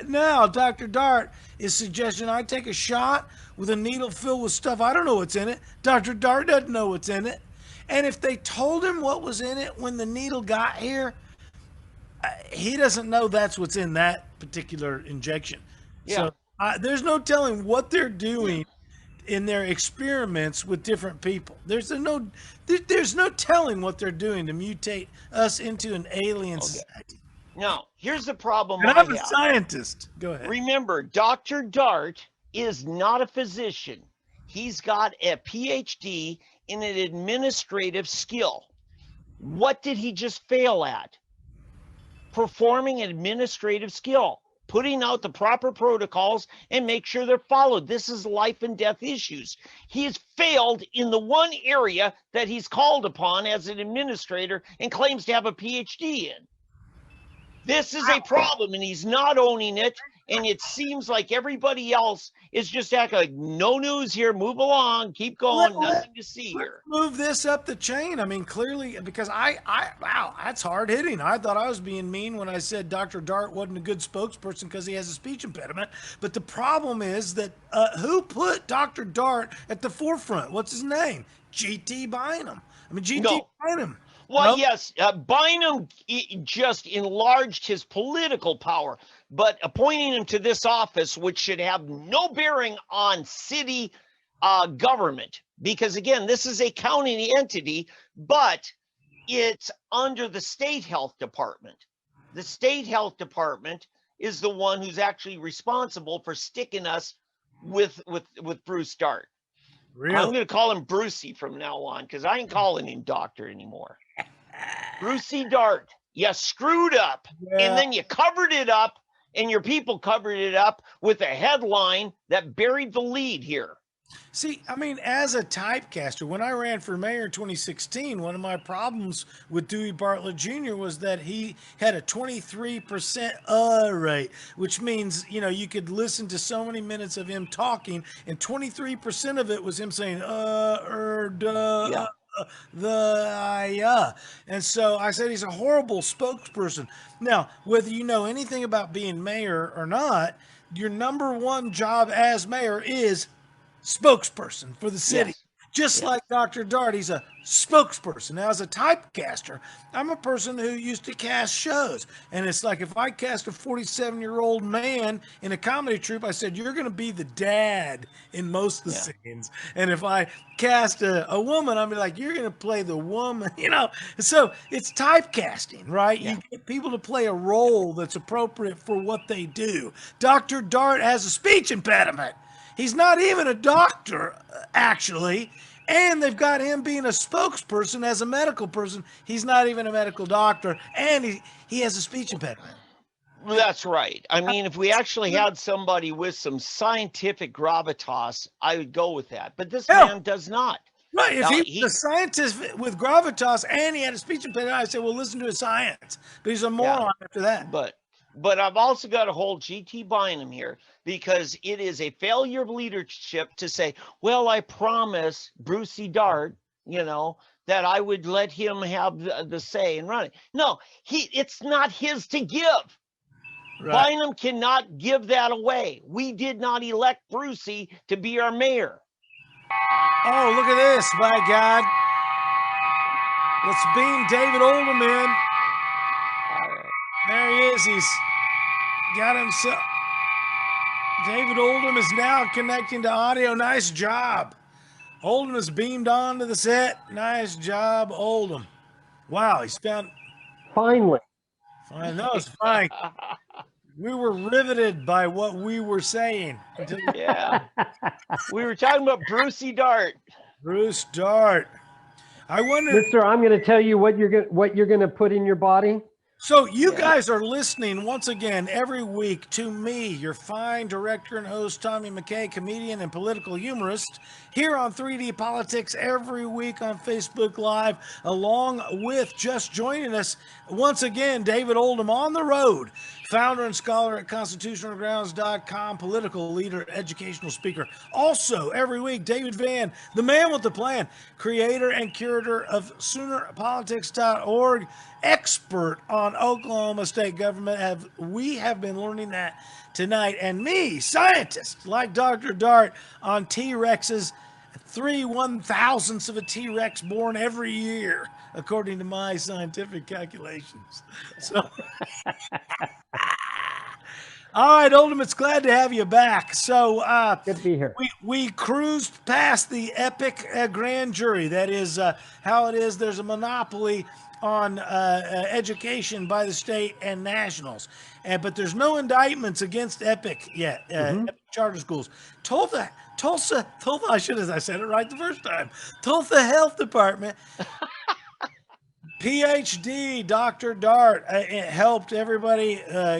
now Dr. Dart is suggesting I take a shot with a needle filled with stuff. I don't know what's in it. Dr. Dart doesn't know what's in it. And if they told him what was in it when the needle got here, he doesn't know that's what's in that particular injection. Yeah. So there's no telling what they're doing in their experiments with different people. There's no telling what they're doing to mutate us into an alien society. Now, here's the problem. And I'm a scientist. Go ahead. Remember, Dr. Dart is not a physician. He's got a PhD in an administrative skill. What did he just fail at? Performing an administrative skill, putting out the proper protocols and make sure they're followed. This is life and death issues. He has failed in the one area that he's called upon as an administrator and claims to have a PhD in. This is a problem, and he's not owning it. And it seems like everybody else is just acting like no news here. Move along, keep going. Nothing to see here. Move this up the chain. I mean, clearly, because wow, that's hard hitting. I thought I was being mean when I said Dr. Dart wasn't a good spokesperson because he has a speech impediment. But the problem is that who put Dr. Dart at the forefront? What's his name? G.T. Bynum. I mean, G.T. Bynum. Well, yes, Bynum just enlarged his political power, but appointing him to this office, which should have no bearing on city government, because again, this is a county entity, but it's under the state health department. The state health department is the one who's actually responsible for sticking us with Bruce Dart. Really? I'm going to call him Brucey from now on because I ain't calling him doctor anymore. Brucey Dart, you screwed up, and then you covered it up, and your people covered it up with a headline that buried the lead here. See, I mean, as a typecaster, when I ran for mayor in 2016, one of my problems with Dewey Bartlett Jr. was that he had a 23% rate, which means, you know, you could listen to so many minutes of him talking, and 23% of it was him saying, and so I said he's a horrible spokesperson. Now, whether you know anything about being mayor or not, your number one job as mayor is spokesperson for the city. Yes. Just like Dr. Dart, he's a spokesperson. Now, as a typecaster, I'm a person who used to cast shows. And it's like if I cast a 47-year-old man in a comedy troupe, I said, you're going to be the dad in most of the scenes. And if I cast a woman, I'll be like, you're going to play the woman, you know. So it's typecasting, right? You get people to play a role that's appropriate for what they do. Dr. Dart has a speech impediment. He's not even a doctor, actually, and they've got him being a spokesperson as a medical person. He's not even a medical doctor, and he has a speech impediment. That's right. I mean, if we actually had somebody with some scientific gravitas, I would go with that. But this man does not. Right. If he was a scientist with gravitas and he had a speech impediment, I'd say, well, listen to his science. But he's a moron after that. But I've also got to hold G.T. Bynum here because it is a failure of leadership to say, well, I promise Brucey Dart, you know, that I would let him have the say and run it. No, it's not his to give. Right. Bynum cannot give that away. We did not elect Brucey to be our mayor. Oh, look at this, by God. Let's beam David Oldham in. There he is. He's got himself. David Oldham is now connecting to audio. Nice job. Oldham is beamed onto the set. Nice job, Oldham. Wow, he's found. Finally. Fine. No, it's fine. We were riveted by what we were saying. Yeah. We were talking about Brucey Dart. Bruce Dart. I wonder. Mister, I'm going to tell you what you're going to put in your body. So you guys are listening once again every week to me, your fine director and host, Tommy Mckay, comedian and political humorist, here on 3D Politics every week on Facebook Live, along with just joining us once again, David Oldham on the road, founder and scholar at constitutionalgrounds.com, political leader, educational speaker. Also, every week, David Vann, the man with the plan, creator and curator of Soonerpolitics.org, expert on Oklahoma state government. We have been learning that tonight. And me, scientist like Dr. Dart on T-Rexes, 3/1000ths of a T-Rex born every year, according to my scientific calculations. So, all right, Oldham, it's glad to have you back. So, good to be here. We cruised past the epic grand jury. That is how it is. There's a monopoly on education by the state and nationals, but there's no indictments against Epic yet. Epic charter schools. Tulsa, I said it right the first time. Tulsa Health Department, PhD Dr. Dart helped everybody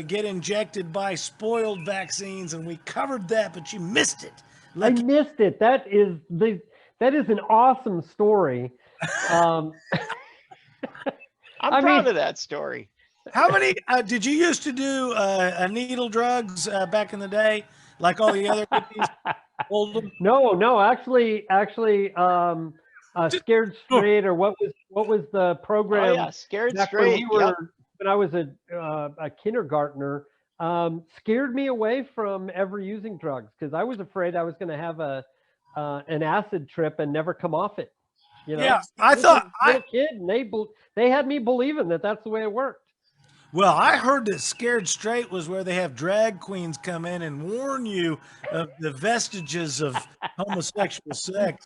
get injected by spoiled vaccines, and we covered that, but you missed it. I missed it. That is an awesome story. I'm proud of that story. How many did you used to do needle drugs back in the day, like all the other companies? No, actually, Scared Straight, or what was the program? Oh, yeah, Scared Straight. When I was a kindergartner, scared me away from ever using drugs because I was afraid I was going to have an acid trip and never come off it. You know? Yeah, I thought I was a kid, and they had me believing that that's the way it worked. Well, I heard that Scared Straight was where they have drag queens come in and warn you of the vestiges of homosexual sex.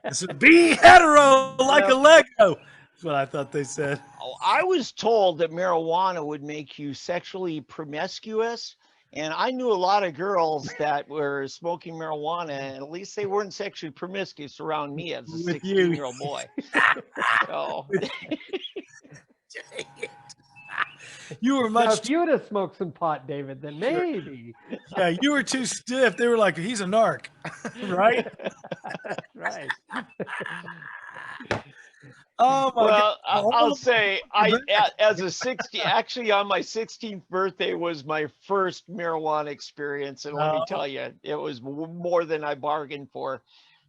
I said, be hetero like a Lego. That's what I thought they said. Oh, I was told that marijuana would make you sexually promiscuous. And I knew a lot of girls that were smoking marijuana, and at least they weren't sexually promiscuous around me as a 16-year-old boy. So. You were much. Now, if you would have smoked some pot, David, then maybe. Yeah, you were too stiff. They were like, he's a narc, right? Right. Oh my God. I'll say, actually on my 16th birthday was my first marijuana experience, and let me tell you, it was more than I bargained for.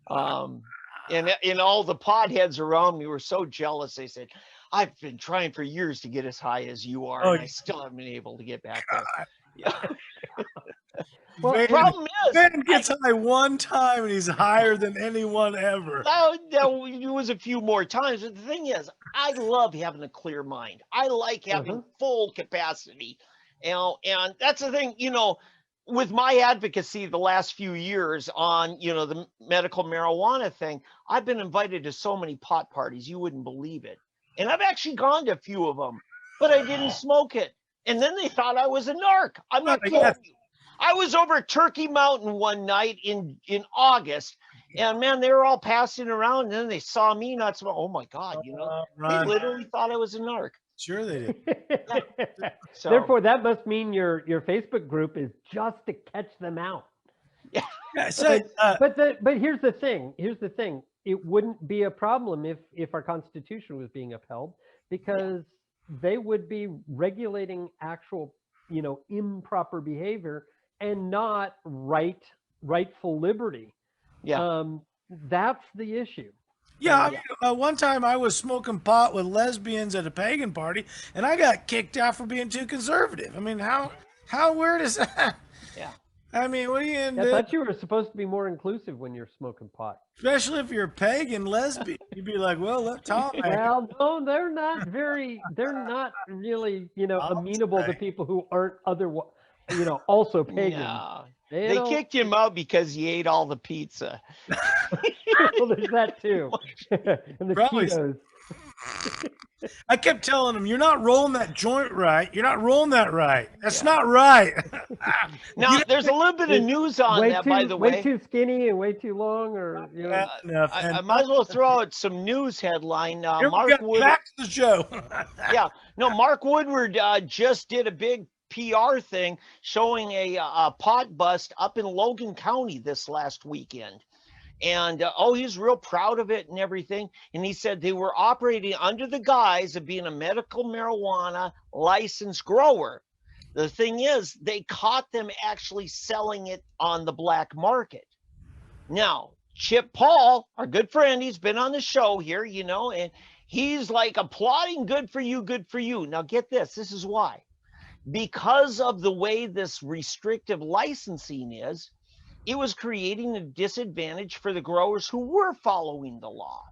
And all the potheads around me were so jealous. They said, I've been trying for years to get as high as you are, and I still haven't been able to get back there. Yeah. Well, the problem is, man gets high one time, and he's higher than anyone ever. It was a few more times. But the thing is, I love having a clear mind. I like having full capacity. And that's the thing, with my advocacy the last few years on, the medical marijuana thing, I've been invited to so many pot parties, you wouldn't believe it. And I've actually gone to a few of them, but I didn't smoke it. And then they thought I was a narc. I'm not kidding you. I was over at Turkey Mountain one night in August, and man, they were all passing around, and then they saw me not smoke. Oh my God, they literally thought I was a narc. Sure they did. Yeah. So, therefore, that must mean your Facebook group is just to catch them out. Yeah. So, but here's the thing. It wouldn't be a problem if our Constitution was being upheld, because they would be regulating actual, improper behavior and not rightful liberty. Yeah. That's the issue. Yeah, one time I was smoking pot with lesbians at a pagan party, and I got kicked out for being too conservative. I mean, how weird is that? Yeah. I mean, what are you going to I do? thought you were supposed to be more inclusive when you're smoking pot. Especially if you're a pagan lesbian. You'd be like, well, let Tom have it. Well, no, they're not really, amenable to people who aren't also pagan. No. They kicked him out because he ate all the pizza. Well, there's that too. And the Probably. Cheetos. I kept telling him, you're not rolling that joint right. You're not rolling that right. That's not right. Now, there's a little bit of news on that, by the way. Way too skinny and way too long, or enough. I might as well throw out some news headline. Mark Woodward. Back to the show. Yeah. No, Mark Woodward just did a big PR thing showing a pot bust up in Logan County this last weekend. And he's real proud of it and everything. And he said they were operating under the guise of being a medical marijuana licensed grower. The thing is, they caught them actually selling it on the black market. Now, Chip Paul, our good friend, he's been on the show here, you know, and he's like applauding, good for you, good for you. Now, get this. This is why. Because of the way this restrictive licensing is, it was creating a disadvantage for the growers who were following the law.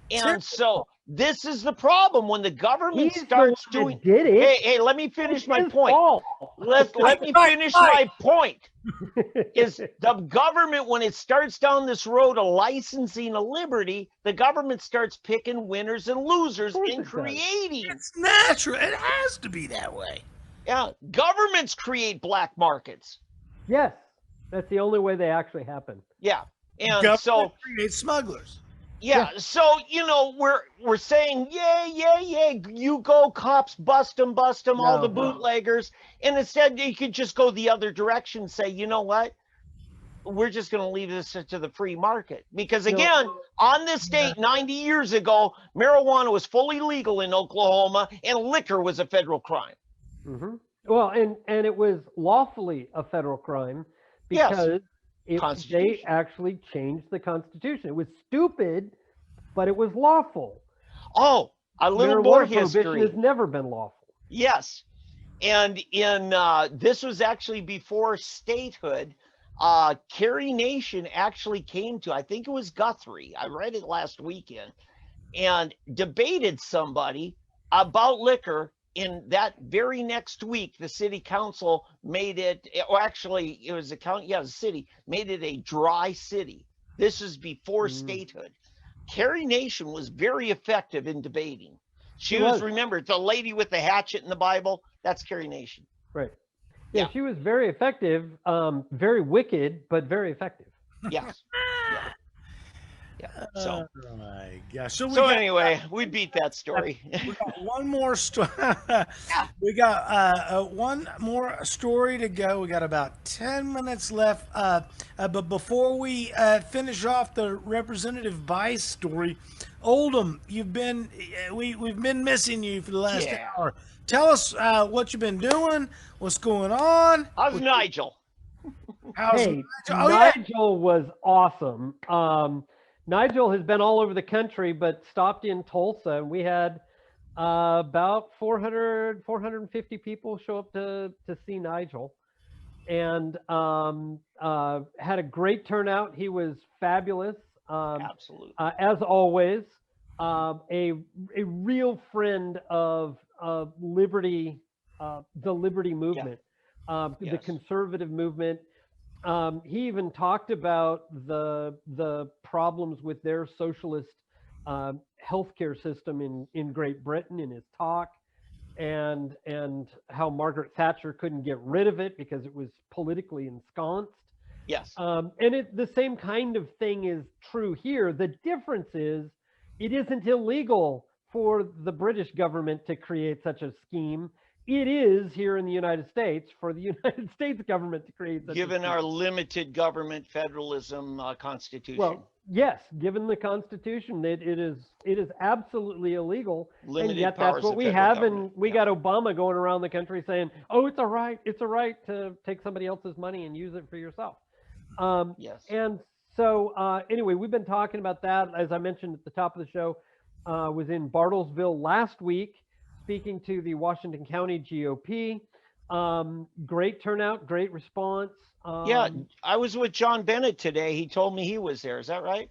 And so this is the problem when the government starts doing. Did it. Hey, let me finish my point. Let me finish my point. Is the government, when it starts down this road of licensing a liberty, the government starts picking winners and losers and creating. It's natural. It has to be that way. Yeah, governments create black markets. Yes, that's the only way they actually happen. Yeah, and Government so creates smugglers. yeah, so you know we're saying yay, you go cops, bust them, all the bootleggers, and instead you could just go the other direction, say, you know what, we're just going to leave this to the free market, because again, on this date 90 years ago, marijuana was fully legal in Oklahoma, and liquor was a federal crime. Mm-hmm. Well, and it was lawfully a federal crime because they actually changed the Constitution. It was stupid, but it was lawful. Oh, a little more history. Prohibition has never been lawful. Yes, and in this was actually before statehood. Carrie Nation actually came to, I think it was Guthrie. I read it last weekend, and debated somebody about liquor. In that very next week, the city council made it, or actually it was the county, the city made it a dry city. This is before statehood. Carrie Nation was very effective in debating. She was, remember, the lady with the hatchet in the Bible, that's Carrie Nation. Right. Yeah, she was very effective, very wicked, but very effective. Yes. So, oh my gosh. So anyway, we beat that story. We got one more story. We got one more story to go. We got about 10 minutes left. But before we finish off the Representative Bice story, Oldham, we've been missing you for the last hour. Tell us what you've been doing. What's going on? How's Nigel? Nigel was awesome. Nigel has been all over the country, but stopped in Tulsa, and we had about 450 people show up to see Nigel, and had a great turnout. He was fabulous. Absolutely. As always, a real friend of liberty, the liberty movement, the conservative movement. He even talked about the problems with their socialist healthcare system in Great Britain in his talk, and how Margaret Thatcher couldn't get rid of it because it was politically ensconced. Yes. And the same kind of thing is true here. The difference is it isn't illegal for the British government to create such a scheme. It is here in the United States for the United States government to create such given our limited government federalism constitution. Well, yes, given the Constitution, it is absolutely illegal. Limited and yet powers that's what of we federal have, government. and we got Obama going around the country saying, "Oh, it's a right to take somebody else's money and use it for yourself." Yes. And so anyway, we've been talking about that. As I mentioned at the top of the show, was in Bartlesville last week, speaking to the Washington County GOP. Great turnout, great response. Yeah, I was with John Bennett today. He told me he was there. Is that right?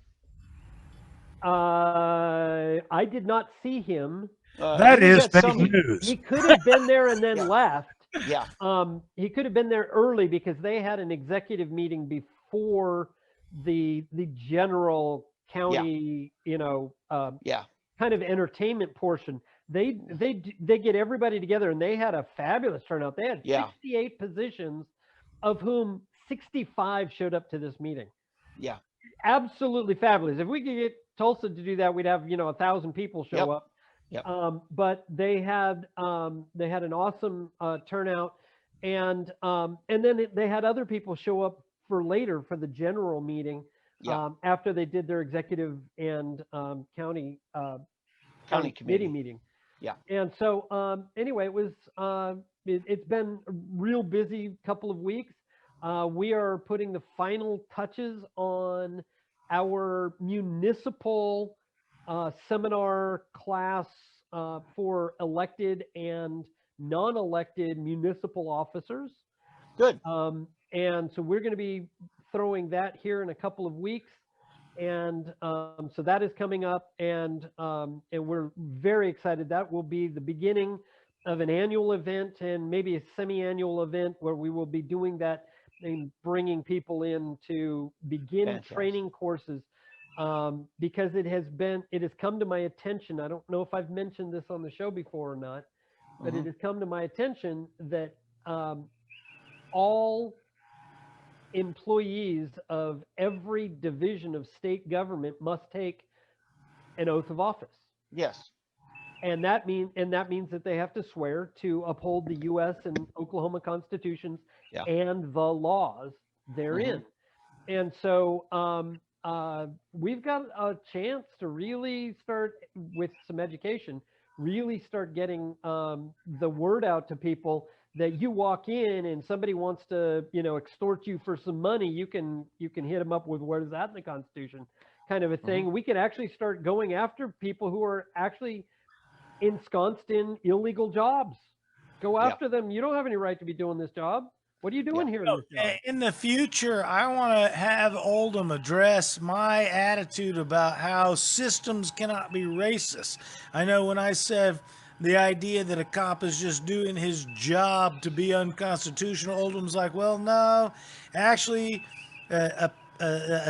I did not see him. That is fake news. He could have been there and then left. Yeah. He could have been there early because they had an executive meeting before the general county, kind of entertainment portion. They get everybody together, and they had a fabulous turnout. They had 68 positions, of whom 65 showed up to this meeting. Yeah. Absolutely fabulous. If we could get Tulsa to do that, we'd have 1,000 people show up. Yep. But they had an awesome turnout, and then they had other people show up for later for the general meeting after they did their executive and county committee meeting. Yeah. And so anyway, it was it's been a real busy couple of weeks. We are putting the final touches on our municipal seminar class for elected and non-elected municipal officers. Good. And so we're going to be throwing that here in a couple of weeks. And so that is coming up, and we're very excited. That will be the beginning of an annual event and maybe a semi-annual event where we will be doing that and bringing people in to begin Fantastic. training courses, because it has come to my attention. I don't know if I've mentioned this on the show before or not, but it has come to my attention that all employees of every division of state government must take an oath of office. Yes. And that means that they have to swear to uphold the U.S. and Oklahoma constitutions and the laws therein. And so we've got a chance to really start, with some education, really start getting the word out to people that you walk in and somebody wants to, extort you for some money, you can hit them up with where's that in the Constitution, kind of a thing. We can actually start going after people who are actually ensconced in illegal jobs. Go after them. You don't have any right to be doing this job. What are you doing here in this job? In the future, I want to have Oldham address my attitude about how systems cannot be racist. I know when I said the idea that a cop is just doing his job to be unconstitutional, Oldham's like, well, no, actually, a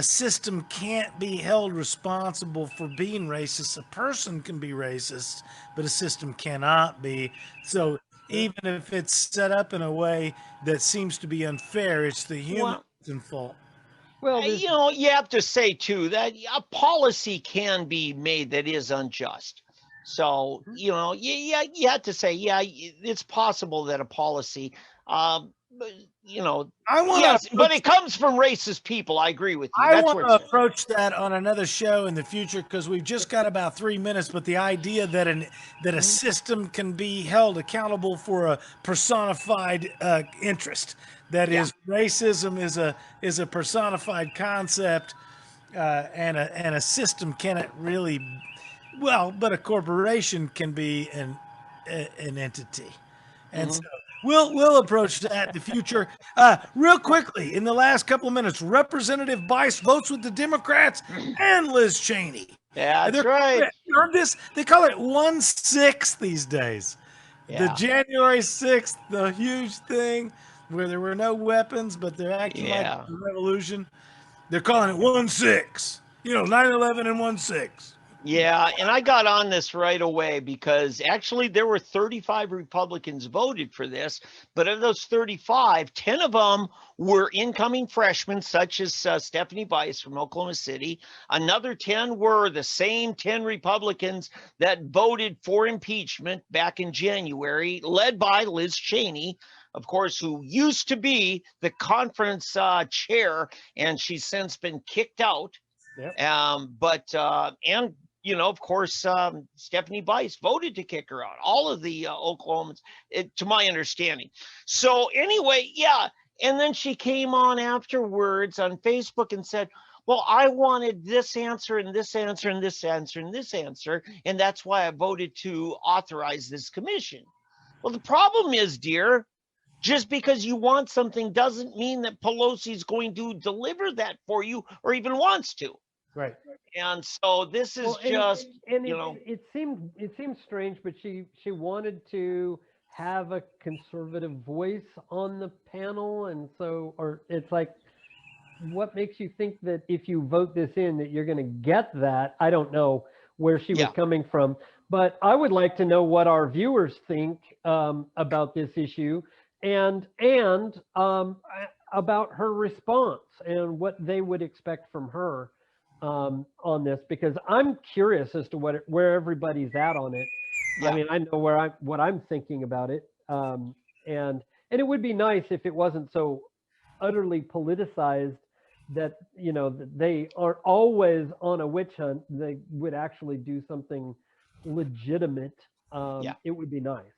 system can't be held responsible for being racist. A person can be racist, but a system cannot be. So even if it's set up in a way that seems to be unfair, it's the human's fault. Well, you have to say too that a policy can be made that is unjust. So, you have to say, it's possible that a policy, but it comes from racist people. I agree with you. I want to approach that on another show in the future, because we've just got about 3 minutes. But the idea that a system can be held accountable for a personified interest, that is, racism is a personified concept, and a system cannot really. Well, but a corporation can be an entity, and so we'll approach that in the future. Real quickly, in the last couple of minutes, Representative Bice votes with the Democrats and Liz Cheney. Yeah, that's right. You heard this? They call it 1/6 these days. Yeah. The January 6th, the huge thing where there were no weapons, but they're acting like a revolution. They're calling it 1/6. 9/11 and 1/6. Yeah, and I got on this right away because actually there were 35 Republicans voted for this, but of those 35, 10 of them were incoming freshmen, such as Stephanie Bice from Oklahoma City. Another 10 were the same 10 Republicans that voted for impeachment back in January, led by Liz Cheney, of course, who used to be the conference chair, and she's since been kicked out. Yep. Of course, Stephanie Bice voted to kick her out. All of the Oklahomans, to my understanding. So anyway, and then she came on afterwards on Facebook and said, well, I wanted this answer and this answer and this answer and this answer, and that's why I voted to authorize this commission. Well, the problem is, dear, just because you want something doesn't mean that Pelosi's going to deliver that for you or even wants to. Right. And so this is it seems strange, but she wanted to have a conservative voice on the panel, and so, or it's like, what makes you think that if you vote this in that you're going to get that? I don't know where she was coming from, but I would like to know what our viewers think about this issue, and about her response and what they would expect from her on this, because I'm curious as to where everybody's at on it. I mean, I know what I'm thinking about it, and it would be nice if it wasn't so utterly politicized that they are always on a witch hunt. They would actually do something legitimate. It would be nice.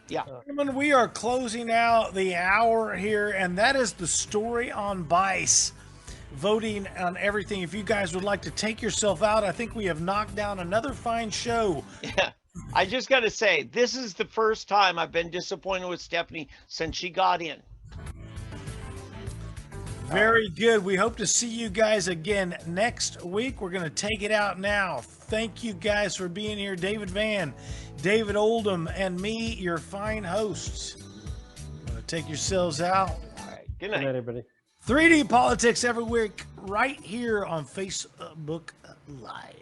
Yeah. Gentlemen, we are closing out the hour here, and that is the story on Bice. Voting on everything. If you guys would like to take yourself out, I think we have knocked down another fine show. Yeah. I just got to say, this is the first time I've been disappointed with Stephanie since she got in. Very good. We hope to see you guys again next week. We're going to take it out now. Thank you guys for being here. David Van, David Oldham, and me, your fine hosts. Take yourselves out. All right. Good Good night. night, everybody. 3D Politics every week right here on Facebook Live.